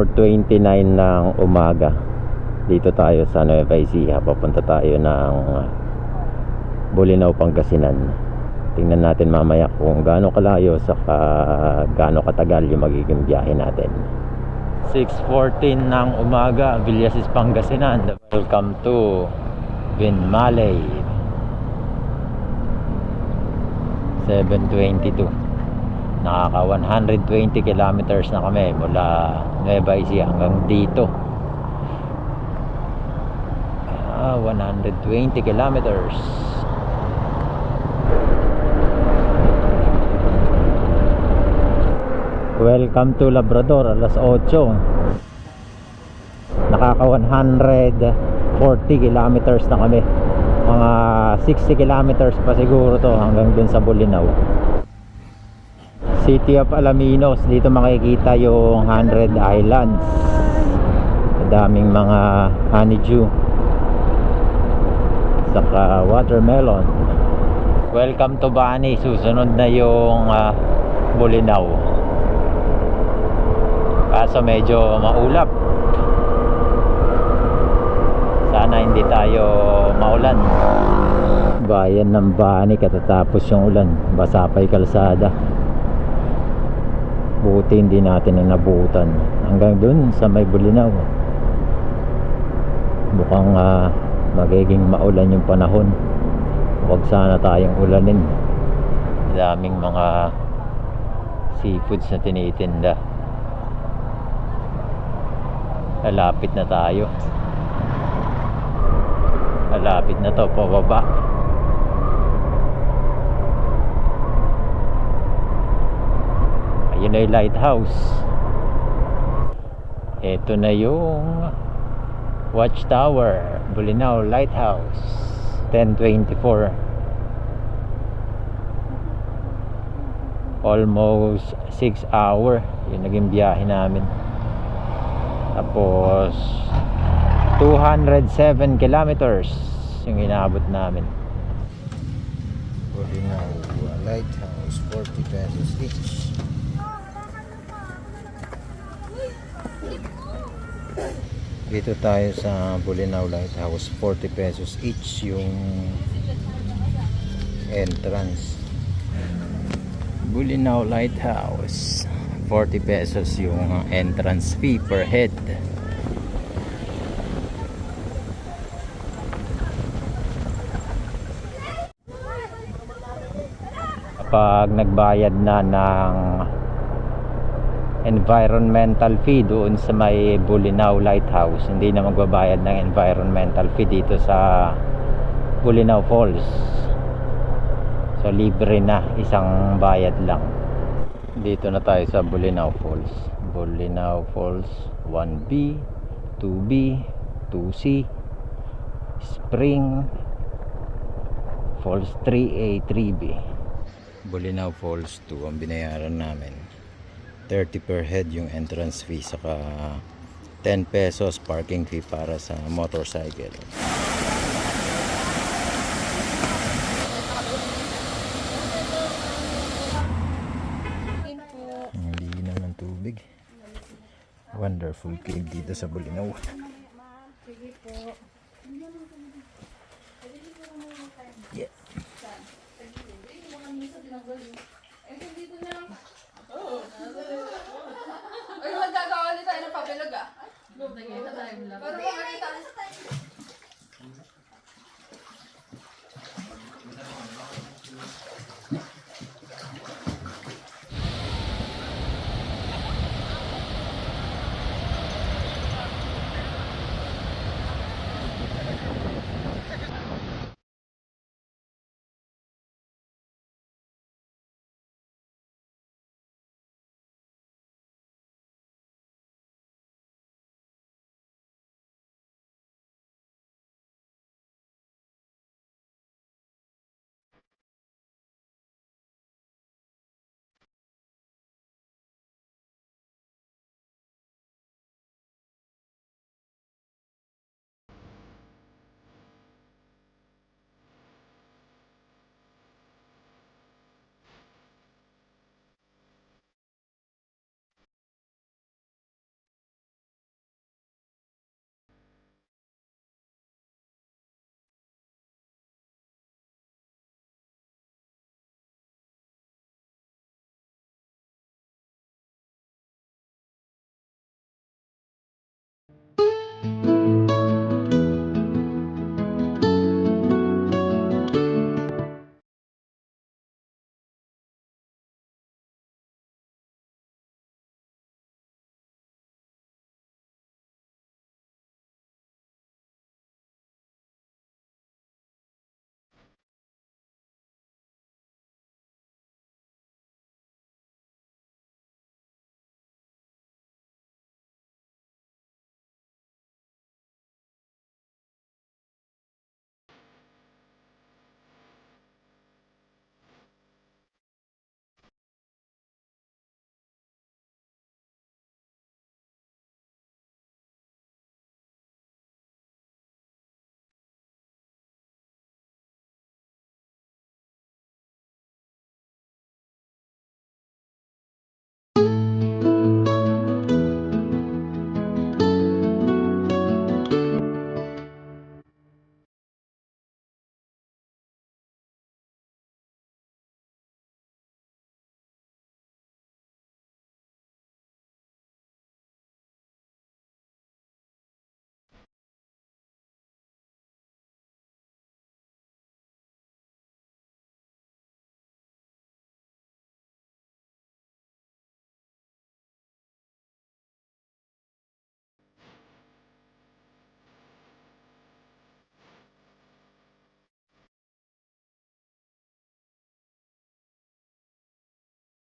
4:29 ng umaga. Dito tayo sa Nueva Ecija. Papunta tayo ng Bolinao, Pangasinan. Tingnan natin mamaya kung gaano kalayo saka gaano katagal yung magiging biyahe natin. 6:14 ng umaga, Villasis, Pangasinan. Welcome to Binmaley. 7:22. Nakaka 120 kilometers na kami mula Nueva Ecija hanggang dito. 120 kilometers. Welcome to Labrador, alas 8. Nakaka 140 kilometers na kami. Mga 60 kilometers pa siguro to hanggang dun sa Bolinao. City of Alaminos. Dito makikita yung 100 Islands. Daming mga honeydew saka watermelon. Welcome to Bani. Susunod na yung Bolinao. Kaso medyo maulap. Sana hindi tayo maulan. Bayan ng Bani, katatapos yung ulan. Basa pa yung kalsada. Buti hindi natin inabutan hanggang dun sa may Bolinao. Mukhang magiging maulan yung panahon. Huwag sana tayong ulanin. Daming mga seafoods na tinitinda. Malapit na tayo. Malapit na to, pababa. Ayun na yung lighthouse. Ito na yung Watchtower, Bolinao Lighthouse. 10:24. Almost 6 hour yung naging biyahe namin. Tapos 207 kilometers yung inaabot namin. Bolinao Lighthouse, 40 pesos each. Dito tayo sa Bolinao Lighthouse, 40 pesos each yung entrance. Bolinao Lighthouse, 40 pesos yung entrance fee per head. Kapag nagbayad na ng environmental fee doon sa may Bolinao Lighthouse, hindi na magbabayad ng environmental fee dito sa Bolinao Falls. So libre na, isang bayad lang. Dito na tayo sa Bolinao Falls. Bolinao Falls 1B, 2B, 2C, Spring Falls 3A, 3B. Bolinao Falls 2 ang binayaran namin. 30 per head yung entrance fee, saka 10 pesos parking fee para sa motorcycle. Hindi naman tubig. Wonderful cave dito sa Bolinao. Yeah.